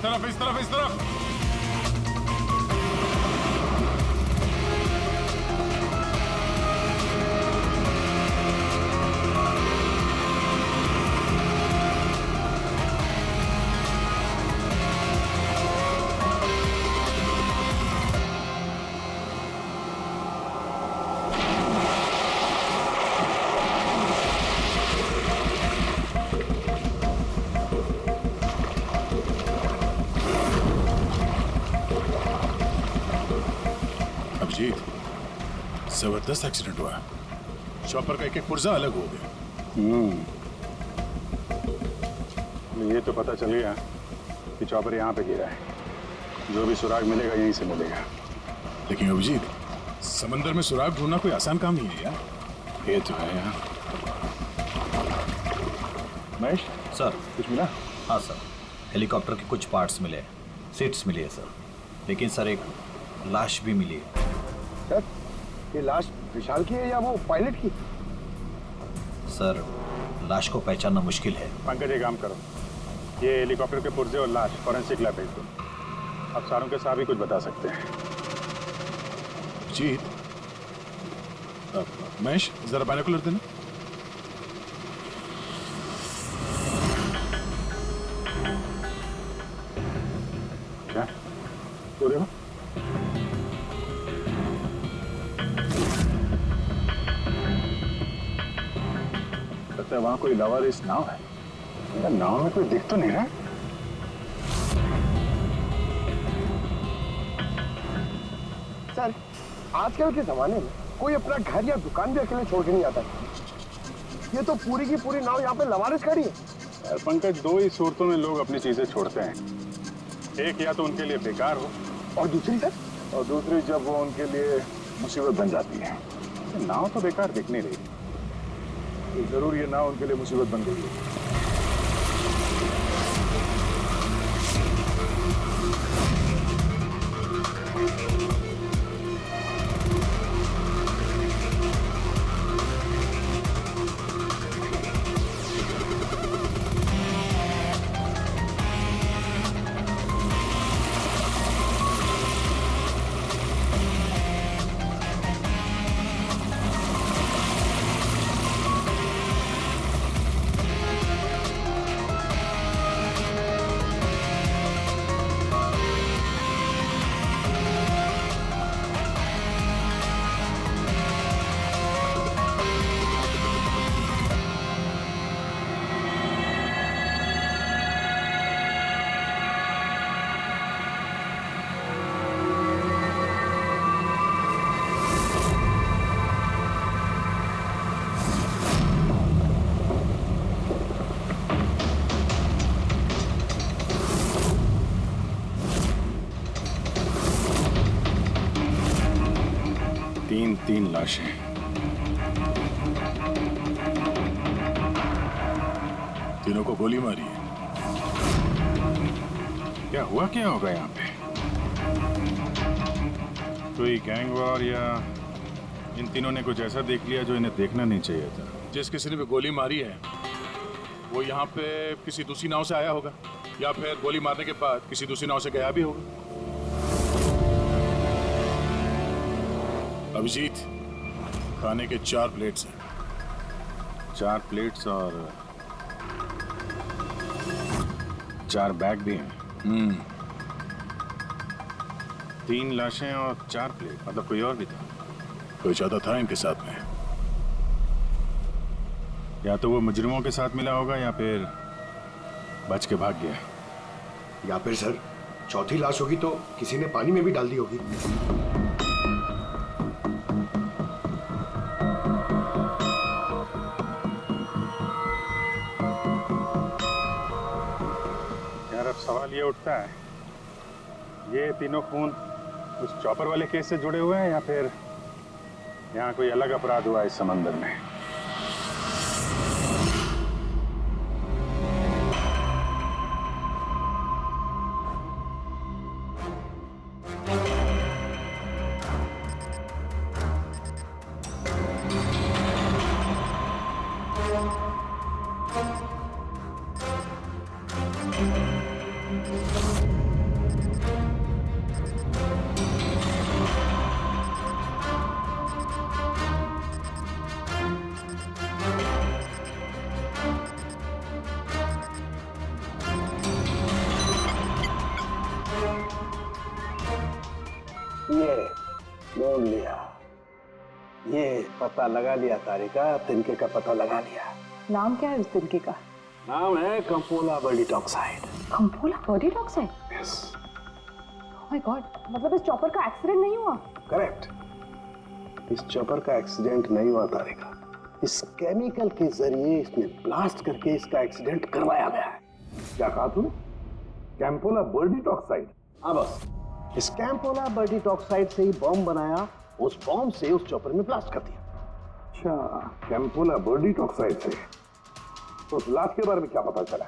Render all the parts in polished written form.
तरफ, इस तरफ, इस तरफ। जबरदस्त एक्सीडेंट हुआ। चॉपर का एक एक पुर्जा अलग हो गया। ये तो पता चल गया कि चॉपर यहाँ पे गिरा है। जो भी सुराग मिलेगा यहीं से मिलेगा। लेकिन अभिजीत, समंदर में सुराग ढूंढना कोई आसान काम नहीं है यार। ये तो है यार। महेश सर, कुछ मिला? हाँ सर, हेलीकॉप्टर के कुछ पार्ट्स मिले, सीट्स मिली है सर। लेकिन सर एक लाश भी मिली है। सर, ये लाश विशाल की है या वो पायलट की? सर, लाश को पहचानना मुश्किल है। पंकज, एक काम करो, ये हेलीकॉप्टर के पुर्जे और लाश फॉरेंसिक लैब भेज दो। अब सारों के साथ भी कुछ बता सकते हैं। जीत, महेश जरा बाइनोकुलर देना। क्या? तो देखो। लगता है वहां कोई लवारिस नाव है। नाव में कोई दिख तो नहीं रहा। सर, आजकल के जमाने में कोई अपना घर या दुकान भी अकेले छोड़ के नहीं आता। ये तो पूरी की पूरी नाव यहाँ पे लवारिस खड़ी है। यार पंकज, दो ही सूरतों में लोग अपनी चीजें छोड़ते हैं। एक या तो उनके लिए बेकार हो, और दूसरी सर? और दूसरी जब वो उनके लिए मुसीबत बन जाती है। नाव तो बेकार दिख नहीं रही, तो जरूर ये नाव उनके लिए मुसीबत बन गई है। तीन लाशें। तीनों को गोली मारी है। क्या हुआ, क्या होगा यहाँ पे? कोई गैंग वॉर या इन तीनों ने कुछ ऐसा देख लिया जो इन्हें देखना नहीं चाहिए था। जिस किसी ने भी गोली मारी है वो यहाँ पे किसी दूसरी नाव से आया होगा, या फिर गोली मारने के बाद किसी दूसरी नाव से गया भी होगा। अभिजीत, खाने के 4 प्लेट्स हैं। 4 प्लेट्स और 4 बैग भी हैं। 3 लाशें और 4 प्लेट, मतलब कोई और भी था? कोई ज्यादा था इनके साथ में। या तो वो मुजरिमों के साथ मिला होगा या फिर बच के भाग गया। या फिर सर, चौथी लाश होगी तो किसी ने पानी में भी डाल दी होगी। सवाल ये उठता है, ये तीनों खून उस चॉपर वाले केस से जुड़े हुए हैं या फिर यहाँ कोई अलग अपराध हुआ इस समंदर में? ये ढूंढ लिया, ये पता लगा लिया तारिका, तिनके का पता लगा लिया। नाम क्या है उस तिनके का? नाम है कंपोला बर्डीटॉक्साइड। कंपोला बर्डीटॉक्साइड? यस, माय गॉड, मतलब इस चॉपर का एक्सीडेंट नहीं हुआ? करेक्ट। इस चॉपर का एक्सीडेंट नहीं हुआ तारिका, इस केमिकल के जरिए इसने ब्लास्ट करके इसका एक्सीडेंट करवाया गया है। क्या कहा तूने? कैंपोला बर्डीटॉक्साइड? हाँ बस, इस कैंपोला बर्डीटॉक्साइड से ही बॉम्ब बनाया, उस बॉम्ब से उस चॉपर में ब्लास्ट कर दिया। अच्छा, कैंपोला बर्डीटॉक्साइड से। तो उस लाश के बारे में क्या पता चला?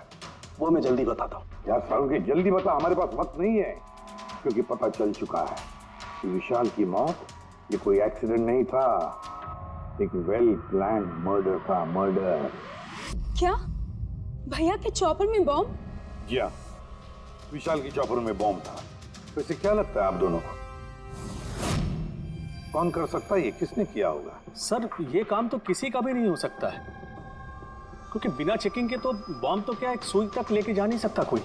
वो मैं जल्दी बताता हूँ। यार सारुण के जल्दी बता, हमारे पास वक्त नहीं है, क्योंकि पता चल चुका है कि विशाल की मौत ये कोई एक्सीडेंट नहीं था, एक वेल प्लान्ड मर्डर था, मर्डर। क्या भैया के चॉपर में बॉम्ब? जी हाँ, विशाल की चॉपर में बॉम्ब था। वैसे क्या लगता है आप दोनों को, कौन कर सकता है ये, किसने किया होगा? सर ये काम तो किसी का भी नहीं हो सकता है, क्योंकि बिना चेकिंग के तो बॉम्ब तो क्या एक सुई तक लेके जा नहीं सकता कोई।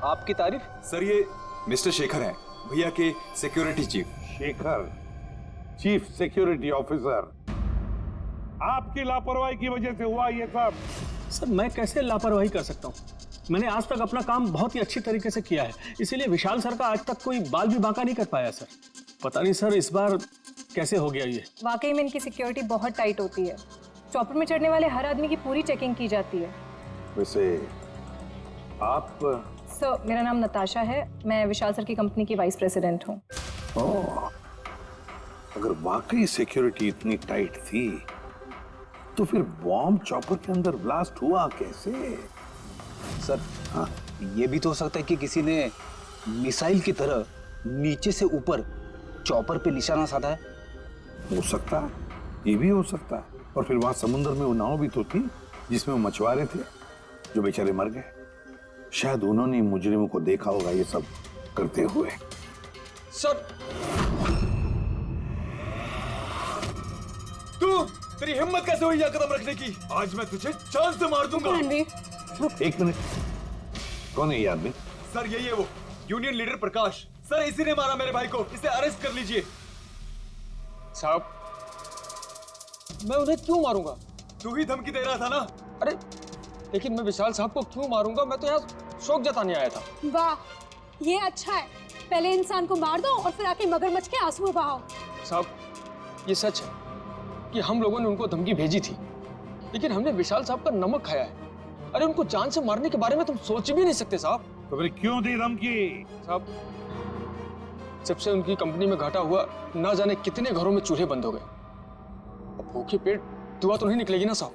आपकी तारीफ? सर ये मिस्टर शेखर हैं, भैया के security chief. Shekhar, chief security officer. आपकी लापरवाही की वजह से हुआ ये सब। सर मैं कैसे लापरवाही कर सकता हूँ? मैंने आज तक अपना काम बहुत ही अच्छी तरीके से किया है, इसीलिए विशाल सर का आज तक कोई बाल भी बांका नहीं कर पाया सर। पता नहीं सर इस बार कैसे हो गया ये। वाकई में इनकी सिक्योरिटी बहुत टाइट होती है। चॉपर में चढ़ने वाले हर आदमी की पूरी चेकिंग की जाती है। वैसे आप? सर मेरा नाम नताशा है, मैं विशाल सर की कंपनी की वाइस प्रेसिडेंट हूँ। ओह, अगर वाकई सिक्योरिटी इतनी टाइट थी तो फिर बॉम्ब चॉपर के अंदर ब्लास्ट हुआ कैसे? सर हाँ, ये भी तो हो सकता है कि किसी ने मिसाइल की तरह नीचे से ऊपर चॉपर पे निशाना साधा है। हो सकता है, ये भी हो सकता है। और फिर वहां समुद्र में वो नाव भी तो थी जिसमें वो मछुआरे थे जो बेचारे मर गए। शायद उन्होंने मुजरिमों को देखा होगा ये सब करते हुए। सर तू, तेरी हिम्मत कैसे हुई यह कदम रखने की? आज मैं तुझे जान से मार दूंगा। एक मिनट, कौन है ये आदमी? सर यही है वो यूनियन लीडर प्रकाश। सर इसी ने मारा मेरे भाई को, इसे अरेस्ट कर लीजिए। साहब मैं उन्हें क्यों मारूंगा? तू ही धमकी दे रहा था ना? अरे लेकिन मैं विशाल साहब को क्यों मारूंगा? मैं तो यहाँ शोक जताने आया था। वाह, ये अच्छा है। पहले इंसान को मार दो और फिर आके मगरमच्छ के आंसू बहाओ। साहब ये सच है कि हम लोगों ने उनको धमकी भेजी थी, लेकिन हमने विशाल साहब का नमक खाया है। अरे उनको जान से मारने के बारे में तुम सोच भी नहीं सकते साहब। तो फिर क्यों दी धमकी? साहब जब से उनकी कंपनी में घाटा हुआ, ना जाने कितने घरों में चूल्हे बंद हो गए। अब भूखे पेट दुआ तो नहीं निकलेगी ना साहब।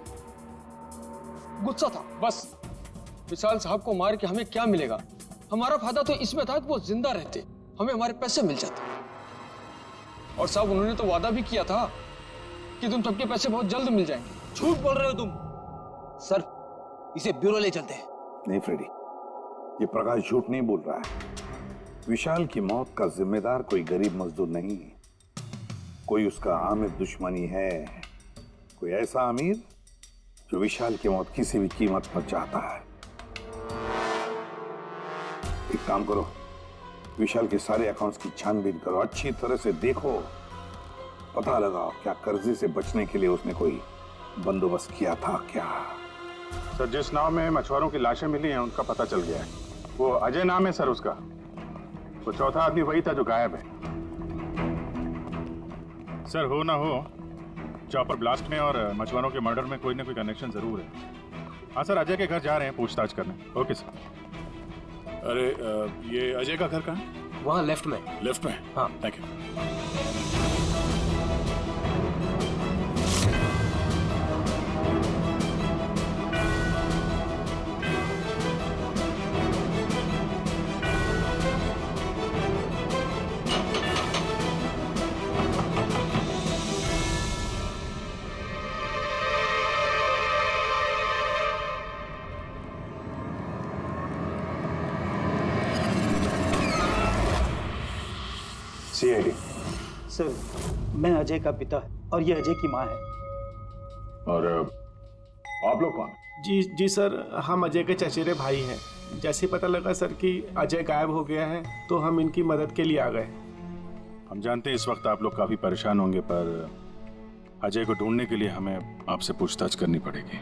गुस्सा था बस। विशाल साहब को मार के हमें क्या मिलेगा? हमारा फायदा तो इसमें था कि वो जिंदा रहते, हमें हमारे पैसे मिल जाते। और साहब उन्होंने तो वादा भी किया था कि तुम सबके पैसे बहुत जल्द मिल जाएंगे। झूठ बोल रहे हो तुम। सर इसे ब्यूरो ले चलते हैं। नहीं फ्रेडी, ये प्रकाश झूठ नहीं बोल रहा है। विशाल की मौत का जिम्मेदार कोई गरीब मजदूर नहीं, कोई उसका आमिर दुश्मनी है, कोई ऐसा अमीर जो विशाल की मौत किसी भी कीमत पर चाहता है। एक काम करो, विशाल के सारे अकाउंट्स की छानबीन करो, अच्छी तरह से देखो, पता लगाओ क्या कर्जे से बचने के लिए उसने कोई बंदोबस्त किया था क्या। सर जिस नाव में मछुआरों की लाशें मिली हैं उनका पता चल गया है। वो अजय नाम है सर उसका। वो चौथा आदमी वही था जो गायब है। सर हो ना हो, चॉपर ब्लास्ट में और मछुआरों के मर्डर में कोई ना कोई कनेक्शन जरूर है। हाँ सर, अजय के घर जा रहे हैं पूछताछ करने। Okay sir. अरे ये अजय का घर कहाँ है? वहाँ लेफ्ट में। लेफ्ट में? हाँ थैंक यू। सीआईडी। सर मैं अजय का पिता और ये अजय की माँ है। और आप लोग कौन? जी सर, हम अजय के चचेरे भाई हैं। जैसे पता लगा सर कि अजय गायब हो गया है तो हम इनकी मदद के लिए आ गए। हम जानते हैं इस वक्त आप लोग काफी परेशान होंगे, पर अजय को ढूंढने के लिए हमें आपसे पूछताछ करनी पड़ेगी।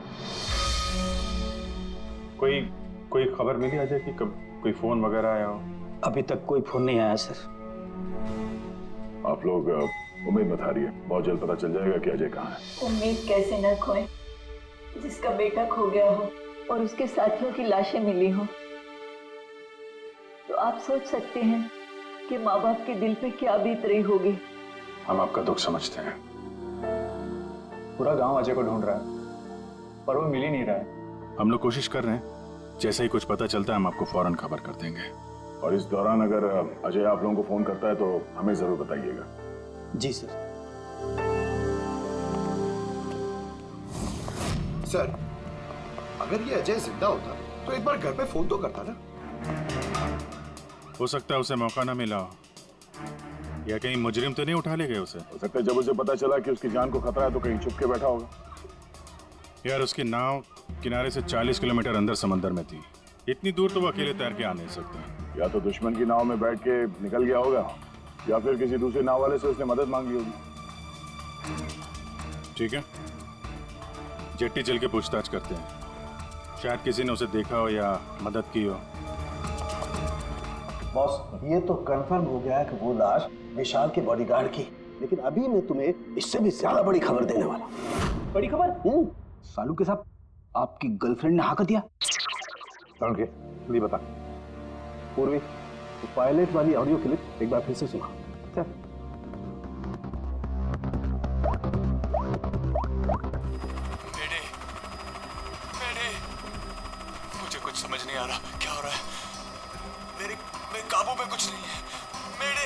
कोई खबर मिली अजय की? कब कोई फोन वगैरह आया हो? अभी तक कोई फोन नहीं आया सर। आप लोग उम्मीद मत हारिए, बहुत जल्द पता चल जाएगा कि अजय कहाँ है। उम्मीद कैसे न खोए, जिसका बेटा खो गया हो और उसके साथियों की लाशें मिली हो, तो आप सोच सकते हैं कि माँ बाप के दिल पे क्या बीत रही होगी। हम आपका दुख समझते हैं। पूरा गांव अजय को ढूंढ रहा है, पर वो मिल ही नहीं रहा है। हम लोग कोशिश कर रहे हैं, जैसे ही कुछ पता चलता है हम आपको फौरन खबर कर देंगे। और इस दौरान अगर अजय आप लोगों को फोन करता है तो हमें जरूर बताइएगा। जी सर। सर, अगर ये अजय जिंदा होता तो एक बार घर पे फोन तो करता ना। हो सकता है उसे मौका ना मिला हो, या कहीं मुजरिम तो नहीं उठा ले गए उसे। हो सकता है जब उसे पता चला कि उसकी जान को खतरा है तो कहीं छुप के बैठा होगा। यार उसकी नाव किनारे से 40 किलोमीटर अंदर समंदर में थी, इतनी दूर तो वो अकेले तैर के आ नहीं सकता। या तो दुश्मन की नाव में बैठ के निकल गया होगा, या फिर किसी दूसरे नाव वाले से उसने मदद मांगी होगी। ठीक है, जेट्टी चल के पूछताछ करते हैं, शायद किसी ने उसे देखा हो या मदद की हो। बॉस, ये तो कंफर्म हो गया कि वो लाश विशाल के बॉडीगार्ड की, लेकिन अभी मैं तुम्हें इससे भी ज्यादा बड़ी खबर देने वाला। बड़ी खबर? सालू के साथ आपकी गर्लफ्रेंड ने हाँ कर दिया? जल्दी बता। पूर्वी, तो पायलट वाली ऑडियो क्लिप एक बार फिर से सुना। चल। मुझे कुछ समझ नहीं आ रहा, क्या हो रहा है? मेरे काबू में कुछ नहीं है। मेरे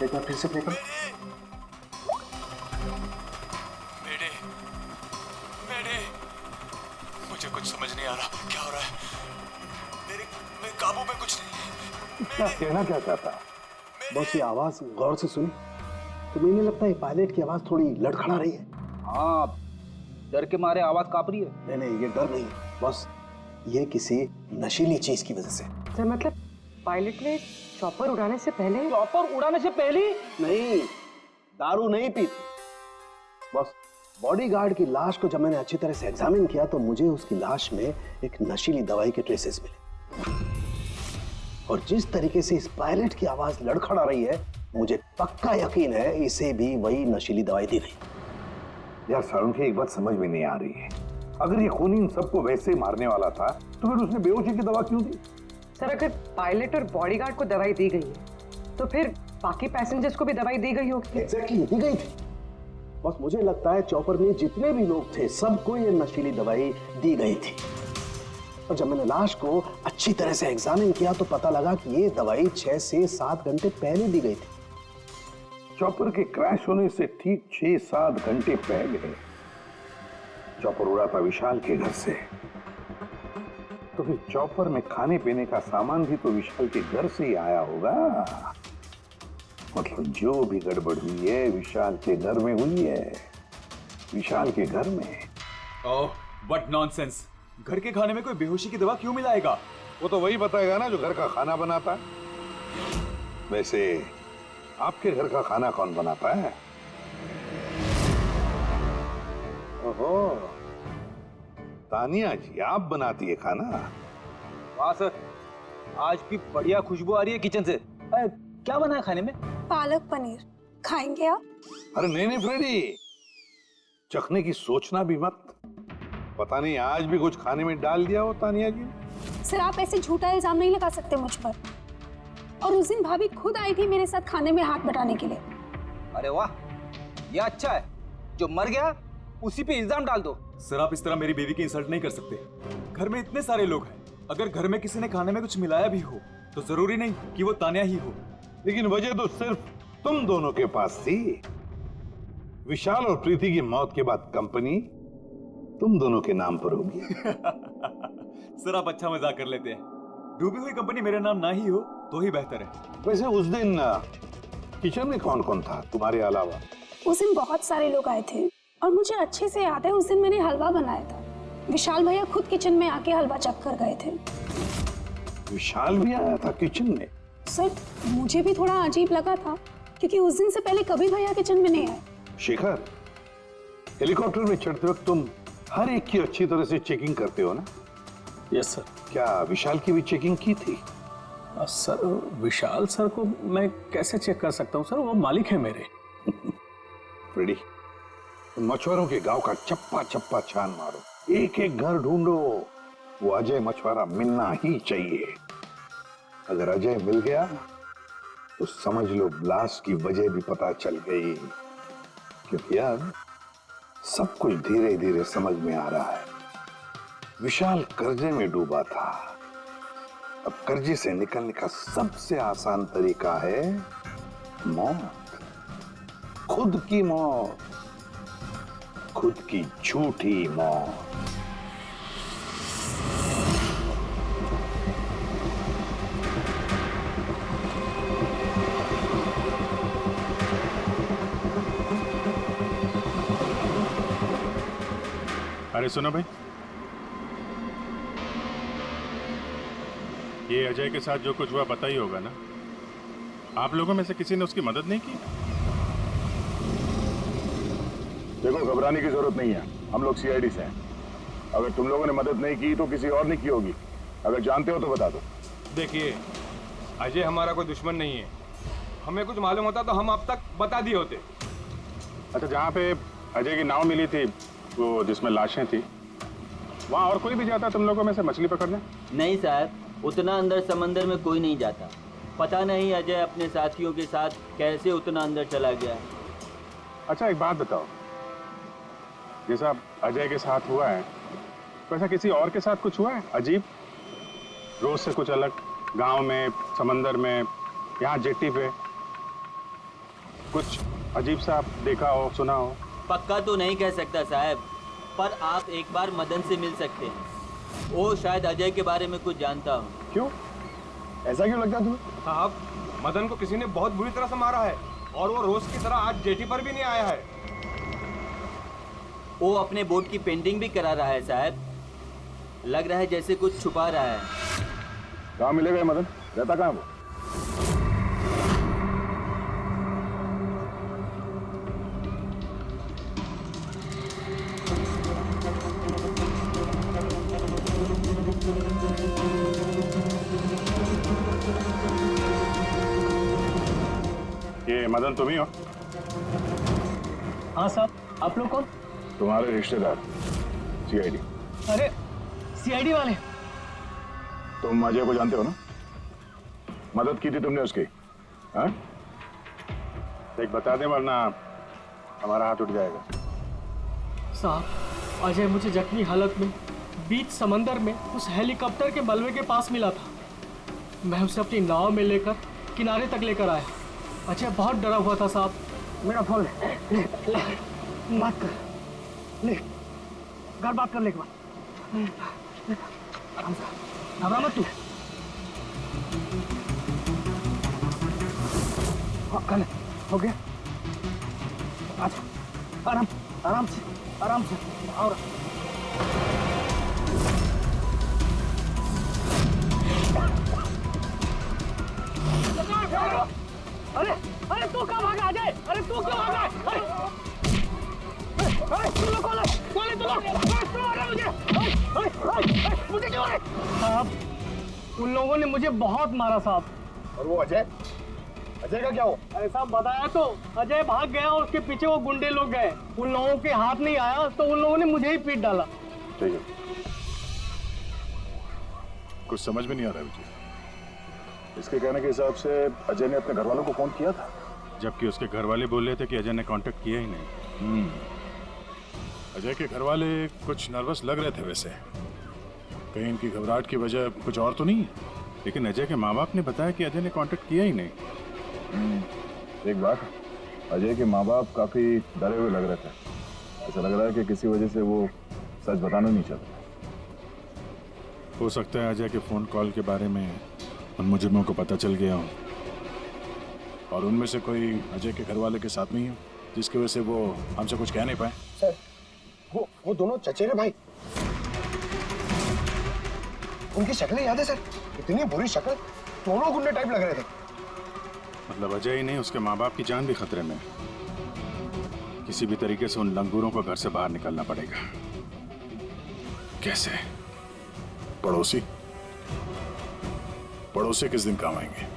एक बार फिर से प्ले कर। मुझे कुछ समझ नहीं आ रहा, क्या हो रहा है? मेरे काबू में कुछ नहीं है। कहना क्या चाहता है? बॉस, ये आवाज गौर से सुनी तो मुझे लगता है पायलट की आवाज थोड़ी लड़खड़ा रही है। हाँ, डर के मारे आवाज कांप रही है। नहीं, ये डर नहीं है बॉस, ये किसी नशीली चीज की वजह से। सर, मतलब पायलट ने चॉपर उड़ाने से पहले? चॉपर उड़ाने से पहले? नहीं, दारू नहीं पीती बॉस। बॉडीगार्ड की लाश को जब मैंने अच्छी तरह से एग्जामिन किया तो मुझे उसकी लाश में एक नशीली दवाई के ट्रेसेस मिले, और जिस तरीके से इस पायलट की आवाज लड़खड़ा रही है, मुझे पक्का यकीन है इसे भी वही नशीली दवाई दी गई। यार सारुण, एक बात समझ में नहीं आ रही है, अगर ये खूनी इन सबको वैसे मारने वाला था तो फिर उसने बेहोशी की दवा क्यों दी? सर, अगर पायलट और बॉडीगार्ड को दवाई दी गई है तो फिर बाकी पैसेंजर्स को भी दवाई दी गई होगी। एग्जैक्टली, दी गई थी। बस मुझे लगता है चॉपर में जितने भी लोग थे सबको ये नशीली दवाई दी गई थी, और जब मैंने लाश को अच्छी तरह से एग्जामिन किया तो पता लगा कि ये दवाई 6 से 7 घंटे पहले दी गई थी। चॉपर के क्रैश होने से ठीक 6-7 घंटे पहले चॉपर उड़ा था विशाल के घर से, तो फिर चॉपर में खाने पीने का सामान भी तो विशाल के घर से ही आया होगा। मतलब जो भी गड़बड़ हुई है विशाल के घर में हुई है, विशाल के घर में। ओह, व्हाट नॉनसेंस! घर के खाने में कोई बेहोशी की दवा क्यों मिलाएगा? वो तो वही बताएगा ना जो घर का खाना बनाता है। वैसे आपके घर का खाना कौन बनाता है? ओहो, तानिया जी आप बनाती है खाना? वाह सर, आज भी बढ़िया खुशबू आ रही है किचन से। क्या बना है खाने में? पालक पनीर। खाएंगे आप? अरे नहीं फ्रेडी, चखने की सोचना भी मत। पता नहीं आज भी कुछ खाने में डाल दिया हो तानिया जी। सर, आप ऐसे झूठा इल्जाम नहीं लगा सकते मुझ पर। और उस दिन भाभी खुद आई थी मेरे साथ खाने में हाथ बटाने के लिए। अरे वाह, ये अच्छा है, जो मर गया उसी पे इल्जाम डाल दो। सर, आप इस तरह मेरी बीवी की इंसल्ट नहीं कर सकते। घर में इतने सारे लोग हैं, अगर घर में किसी ने खाने में कुछ मिलाया भी हो तो जरूरी नहीं कि वो तानिया ही हो। लेकिन वजह तो सिर्फ तुम दोनों के पास थी। विशाल और प्रीति की मौत के बाद कंपनी तुम दोनों के नाम पर होगी। सर, आप अच्छा मजाक कर लेते हैं। डूबी हुई कंपनी मेरे नाम ना ही हो तो ही बेहतर है। वैसे उस दिन किचन में कौन कौन था तुम्हारे अलावा? उस दिन बहुत सारे लोग आए थे और मुझे अच्छे से याद है उस दिन मैंने हलवा बनाया था। विशाल भैया खुद किचन में आके हलवा चख कर गए थे। विशाल भी आया था किचन में? सर, मुझे भी थोड़ा अजीब लगा था, क्योंकि उस दिन से पहले कभी भैया किचन में नहीं आए। शेखर, हेलीकॉप्टर में चढ़ते वक्त तुम हर एक की अच्छी तरह से चेकिंग करते हो ना? Yes sir. क्या विशाल की भी चेकिंग की थी? सर विशाल सर को मैं कैसे चेक कर सकता हूँ सर, वो मालिक है मेरे। फ्रेडी, मछुआरों के गांव का चप्पा चप्पा छान मारो, एक एक घर ढूंढो। वो अजय मछुआरा मिलना ही चाहिए। अगर अजय मिल गया तो समझ लो ब्लास्ट की वजह भी पता चल गई, क्योंकि अब सब कुछ धीरे धीरे समझ में आ रहा है। विशाल कर्जे में डूबा था, अब कर्जे से निकलने का सबसे आसान तरीका है मौत, खुद की मौत, खुद की झूठी मौत। अरे सुनो भाई, ये अजय के साथ जो कुछ हुआ पता ही होगा ना? आप लोगों में से किसी ने उसकी मदद नहीं की? देखो, घबराने की जरूरत नहीं है, हम लोग सीआईडी से हैं। अगर तुम लोगों ने मदद नहीं की तो किसी और ने की होगी। अगर जानते हो तो बता दो। देखिए, अजय हमारा कोई दुश्मन नहीं है। हमें कुछ मालूम होता तो हम अब तक बता दिए होते। अच्छा, जहाँ पे अजय की नाव मिली थी, वो जिसमें लाशें थी, वहाँ और कोई भी जाता तुम लोगों में से मछली पकड़ने? नहीं साहब, उतना अंदर समंदर में कोई नहीं जाता। पता नहीं अजय अपने साथियों के साथ कैसे उतना अंदर चला गया। अच्छा, एक बात बताओ, जैसा अजय के साथ हुआ है वैसा किसी और के साथ कुछ हुआ है अजीब, रोज से कुछ अलग? गांव में, समंदर में, यहाँ जेट्टी पे कुछ अजीब सा देखा हो, सुना हो? पक्का तो नहीं कह सकता साहब, पर आप एक बार मदन से मिल सकते हैं। वो शायद अजय के बारे में कुछ जानता हो। क्यों? ऐसा क्यों लगता तुम्हें? साहब, मदन को किसी ने बहुत बुरी तरह से मारा है और वो रोज की तरह आज जेटी पर भी नहीं आया है। वो अपने बोट की पेंटिंग भी करा रहा है साहब। लग रहा है जैसे कुछ छुपा रहा है। कहाँ मिलेगा मदन? रहता कहाँ वो? ये मदन तुम ही हो? हाँ साहब, आप लोग कौन? तुम्हारे रिश्तेदार, सीआईडी। अरे सीआईडी वाले? तुम अजय को जानते हो ना? मदद की थी तुमने उसकी, हाँ? एक बता दे वरना हमारा हाथ उठ जाएगा। साहब, अजय मुझे जख्मी हालत में बीच समंदर में उस हेलीकॉप्टर के मलबे के पास मिला था। मैं उसे अपनी नाव में लेकर किनारे तक लेकर आया। अजय बहुत डरा हुआ था साहब। मेरा फोन ले, बात कर ले, घर बात कर ले एक बार। आराम से, घबरा मत तू। हाँ, कर ले, हो गया। अच्छा, आराम आराम से, आराम से, और अरे अरे तू कहाँ भागा अजय? अरे तू क्यों भागा? अरे अरे तू लोग कौन है? तू लोग क्यों आ रहे मुझे? मुझे क्यों आ रहे? साहब, उन लोगों ने मुझे बहुत मारा साहब। और वो अजय? अजय का क्या हो? अरे साहब, बताया तो, अजय भाग गया और उसके पीछे वो गुंडे लोग गए। उन लोगों के हाथ नहीं आया तो उन लोगों ने मुझे ही पीट डाला। ठीक है, कुछ समझ में नहीं आ रहा है मुझे। इसके कहने के हिसाब से अजय ने अपने घर वालों को फोन किया था, जबकि उसके घर वाले बोल रहे थे कि अजय ने कांटेक्ट किया ही नहीं। अजय के घर वाले कुछ नर्वस लग रहे थे वैसे। कहीं इनकी घबराहट की वजह कुछ और तो नहीं है? लेकिन अजय के माँ बाप ने बताया कि अजय ने कांटेक्ट किया ही नहीं। एक बात, अजय के माँ बाप काफी डरे हुए लग रहे थे। ऐसा लग रहा है कि किसी वजह से वो सच बताना नहीं चाहते। हो सकता है अजय के फोन कॉल के बारे में उन मुजरिमों को पता चल गया हो और उनमें से कोई अजय के घर वाले के साथ नहीं हो, जिसकी वजह से वो हमसे कुछ कह नहीं पाए। सर, वो दोनों चचेरे भाई, उनकी शक्लें याद है सर? इतनी बुरी शक्ल, दोनों गुंडे टाइप लग रहे थे। मतलब अजय ही नहीं, उसके माँ बाप की जान भी खतरे में। किसी भी तरीके से उन लंगूरों को घर से बाहर निकलना पड़ेगा। कैसे? पड़ोसी? पड़ोसी किस दिन काम आएंगे?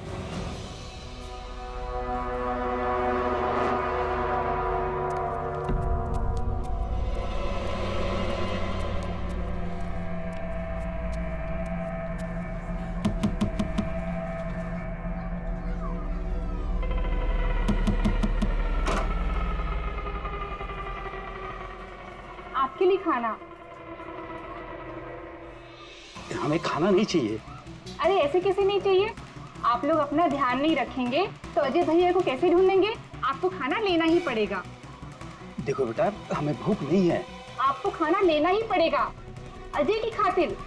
आपके लिए खाना। हमें खाना नहीं चाहिए। अरे ऐसे कैसे नहीं चाहिए? आप लोग अपना ध्यान नहीं रखेंगे तो अजय भैया को कैसे ढूंढेंगे? आपको खाना लेना ही पड़ेगा। देखो बेटा, हमें भूख नहीं है। आपको खाना लेना ही पड़ेगा अजय की खातिर।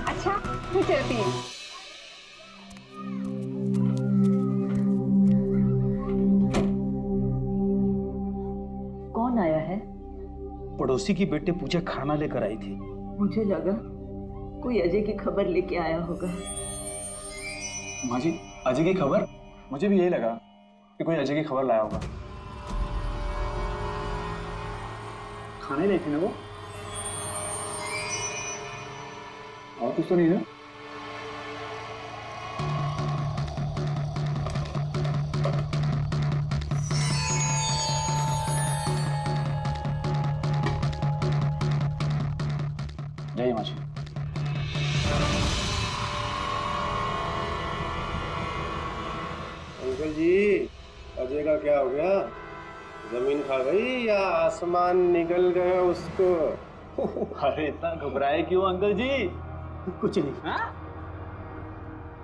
अच्छा, मैं चलती हूँ। कौन आया है? पड़ोसी की बेटे पूजा खाना लेकर आई थी। मुझे लगा कोई अजय की खबर लेके आया होगा। माँ जी, अजय की खबर? मुझे भी यही लगा कि कोई अजय की खबर लाया होगा। खाने लाई थी ना वो? और कुछ तो नहीं है? जय माँ जी। अंकल जी, अजय का क्या हो गया? जमीन खा गई या आसमान निकल गया उसको? अरे इतना घबराए क्यों अंकल जी? कुछ नहीं।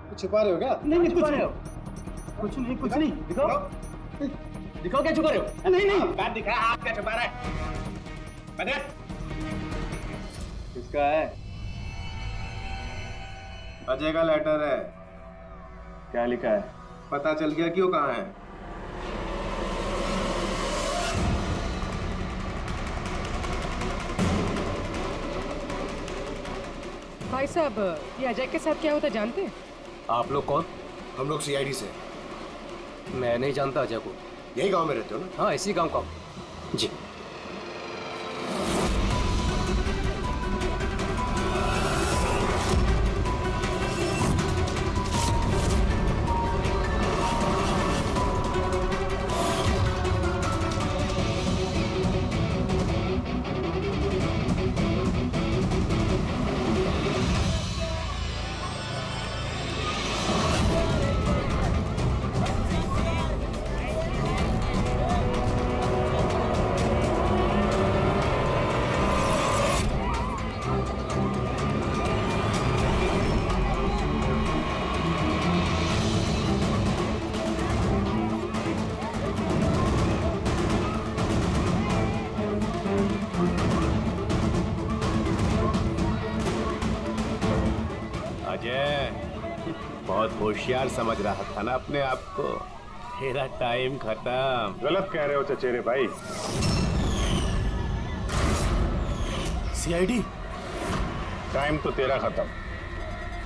कुछ छुपा रहे हो क्या? नहीं, छुपा रहे हो? कुछ नहीं, कुछ नहीं। दिखाओ, दिखाओ क्या छुपा रहे हो? नहीं नहीं, बात दिखा, हाथ क्या छुपा रहा है? बता। किसका है? अजय का लेटर है। क्या लिखा है? पता चल गया क्यों कहाँ है? भाई साहब, ये अजय के साथ क्या होता जानते हैं? आप लोग कौन? हम लोग सीआईडी से। मैं नहीं जानता अजय को। यही गांव में रहते हो ना? हाँ, इसी गांव का। जी। बहुत होशियार समझ रहा था ना अपने आप को। तेरा टाइम खत्म। गलत कह रहे हो चचेरे भाई। सीआईडी? टाइम तो तेरा खत्म।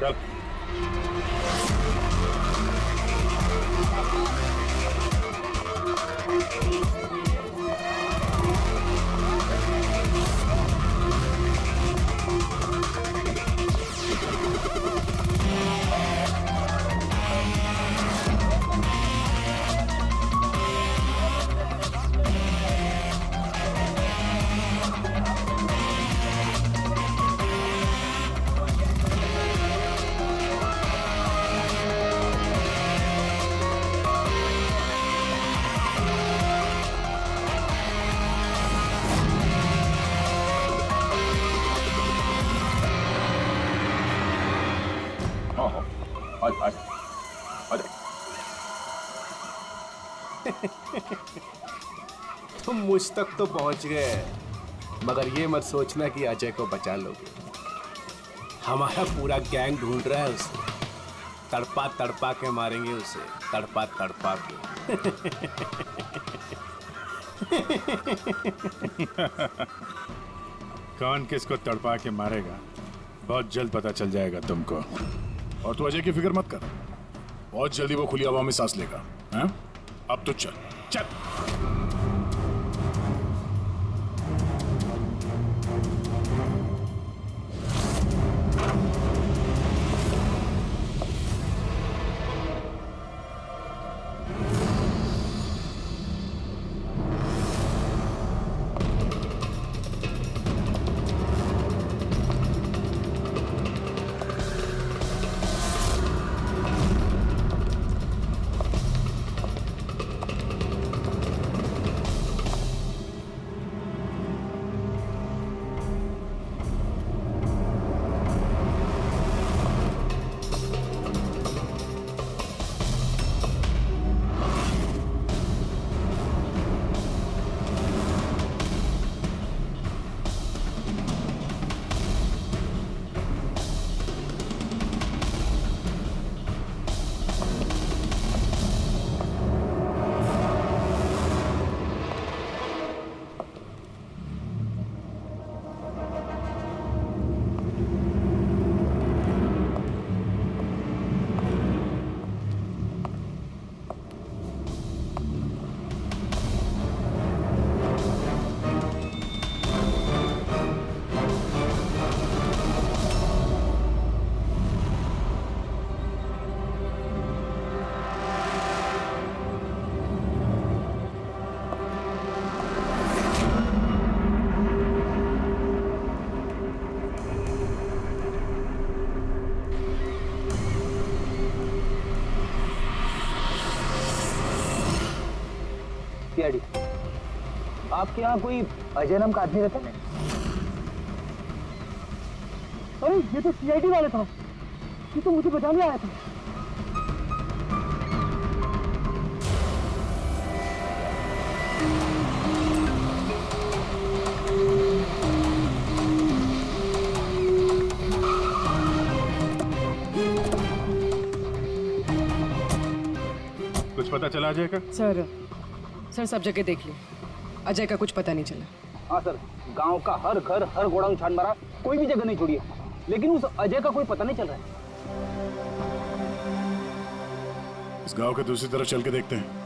चल। तुम मुझ तक तो पहुंच गए, मगर ये मत सोचना कि अजय को बचा लोगे। हमारा पूरा गैंग ढूंढ रहा है उसे। तड़पा तड़पा के मारेंगे उसे, तड़पा तड़पा के। कौन किसको तड़पा के मारेगा बहुत जल्द पता चल जाएगा तुमको। और तू अजय की फिक्र मत कर, बहुत जल्दी वो खुली हवा में सांस लेगा। हाँ? अब तो चल चल। सीआईडी, आपके यहाँ कोई अजय नाम का आदमी रहता है? अरे ये तो सीआईडी वाला था, ये तो मुझे बचाने आया था। कुछ पता चला अजय का? सर सब जगह देख लिया, अजय का कुछ पता नहीं चला। हाँ सर, गांव का हर घर हर गोडाउन छान मारा, कोई भी जगह नहीं छोड़ी है, लेकिन उस अजय का कोई पता नहीं चल रहा है। इस गांव के दूसरी तरफ चल के देखते हैं।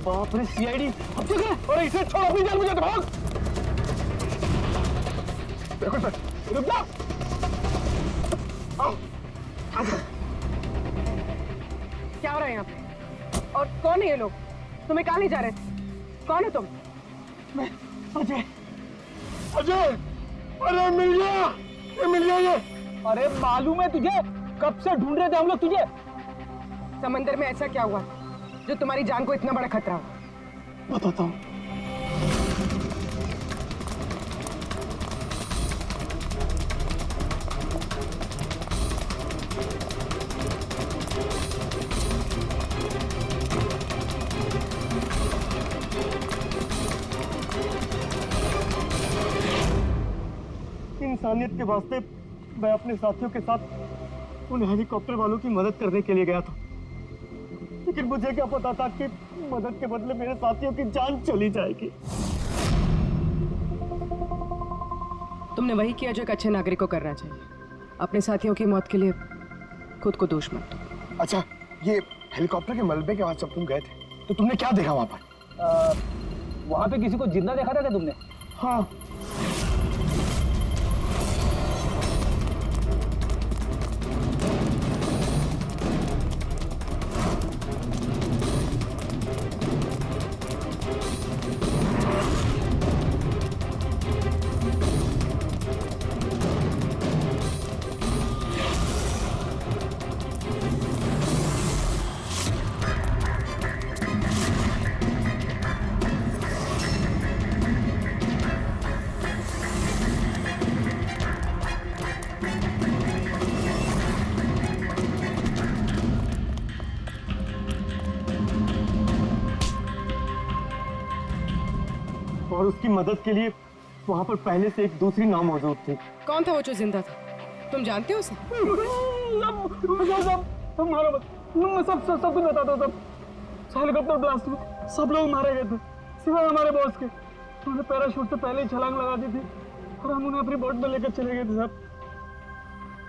बाप रे सीआईडी, अब तक है। अरे इसे छोड़, अपनी जान मुझे भाग। देखो सर, रुक जा। आओ, क्या हो रहा है यहाँ पे? और कौन है ये लोग? तुम्हें कहाँ ले जा रहे थे? कौन है तुम? मैं अजय। अजय, अरे मिल गया, ये मिल गया ये। अरे मालूम है तुझे, कब से ढूंढ रहे थे हम लोग तुझे। समंदर में ऐसा क्या हुआ जो तुम्हारी जान को इतना बड़ा खतरा हो? बताता हूँ। इंसानियत के वास्ते मैं अपने साथियों के साथ उन हेलीकॉप्टर वालों की मदद करने के लिए गया था, लेकिन मुझे क्या पता था कि मदद के बदले मेरे साथियों की जान चली जाएगी। तुमने वही किया जो एक अच्छे नागरिक को करना चाहिए। अपने साथियों की मौत के लिए खुद को दोष मत दो। अच्छा, ये हेलीकॉप्टर के मलबे के पास जब तुम गए थे तो तुमने क्या देखा वहां पर? वहां पे किसी को जिंदा देखा था क्या तुमने? हाँ। और उसकी मदद के लिए वहाँ पर पहले से एक दूसरी नाव मौजूद थी। कौन था वो जो जिंदा था? तुम जानते हो उसे? सब कुछ बताता हूँ। सब हेलीकॉप्टर ब्लास्ट में सब लोग मारे गए थे सिवाय हमारे बॉस के। उन्होंने पैराशूट से पहले ही छलांग लगा दी थी और हम उन्हें अपनी बोट में लेकर चले गए थे साहब।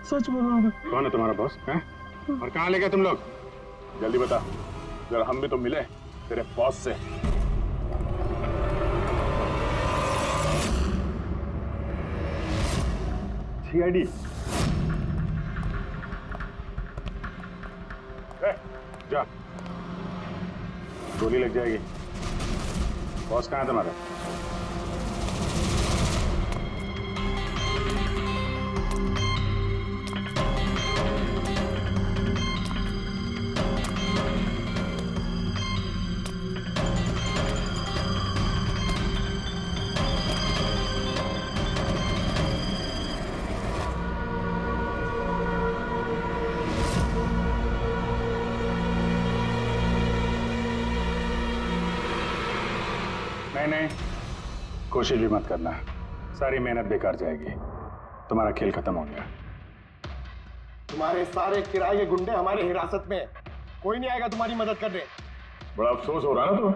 सच बोल रहा हूँ। कौन है तुम्हारा बॉस है? और कहाँ ले गए तुम लोग? जल्दी बता, जरा हम भी तो मिले तेरे बॉस से। सीआईडी जा, गोली लग जाएगी। बॉस कहाँ है तुम्हारा? नहीं, कोशिश भी मत करना, सारी मेहनत बेकार जाएगी। तुम्हारा खेल खत्म हो गया। तुम्हारे सारे किराए के गुंडे हमारी हिरासत में, कोई नहीं आएगा तुम्हारी मदद करने। बड़ा अफसोस हो रहा ना तुम्हें,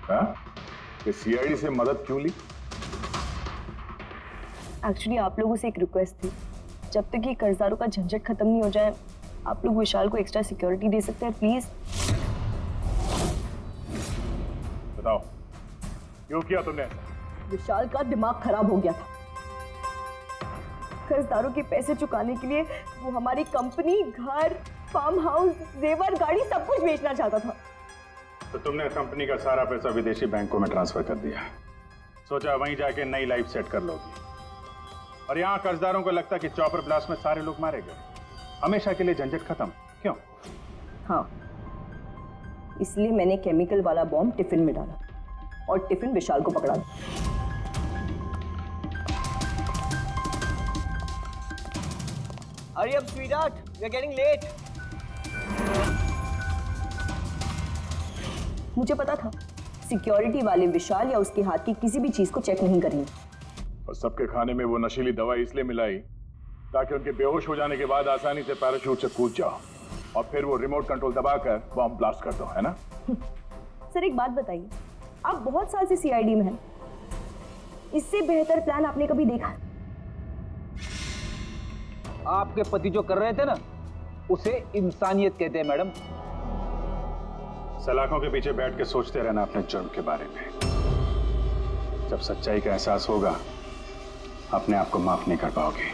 हाँ? कि सीआईडी से मदद क्यों ली? एक्चुअली आप लोगों से एक रिक्वेस्ट थी, जब तक ये कर्जदारों का झंझट खत्म नहीं हो जाए आप लोग विशाल को एक्स्ट्रा सिक्योरिटी दे सकते हैं प्लीज। बताओ क्यों किया तुमने? विशाल का दिमाग खराब हो गया था। कर्जदारों के पैसे चुकाने के लिए वो हमारी कंपनी, घर, फार्म हाउस, जेवर, गाड़ी सब कुछ बेचना चाहता था। तो तुमने कंपनी का सारा पैसा विदेशी बैंकों में ट्रांसफर कर दिया, सोचा वहीं जाके नई लाइफ सेट कर लोगी। और यहाँ कर्जदारों को लगता कि चॉपर ब्लास्ट में सारे लोग मारे गए, हमेशा के लिए झंझट खत्म। क्यों? हाँ, इसलिए मैंने केमिकल वाला बॉम्ब टिफिन में डाला और टिफिन विशाल को पकड़ा दिया। Hurry up, sweetheart. We're getting late. मुझे पता था सिक्योरिटी वाले विशाल या उसके हाथ की किसी भी चीज को चेक नहीं करेंगे। और सबके खाने में वो नशीली दवाई इसलिए मिलाई ताकि उनके बेहोश हो जाने के बाद आसानी से पैराशूट से कूद जाओ और फिर वो रिमोट कंट्रोल दबाकर बॉम्ब ब्लास्ट कर दो, है ना? सर एक बात बताइए, आप बहुत साल से सीआईडी में हैं, इससे बेहतर प्लान आपने कभी देखा? आपके पति जो कर रहे थे ना, उसे इंसानियत कहते हैं मैडम। सलाखों के पीछे बैठ के सोचते रहना अपने जुर्म के बारे में। जब सच्चाई का एहसास होगा अपने आप को माफ नहीं कर पाओगे।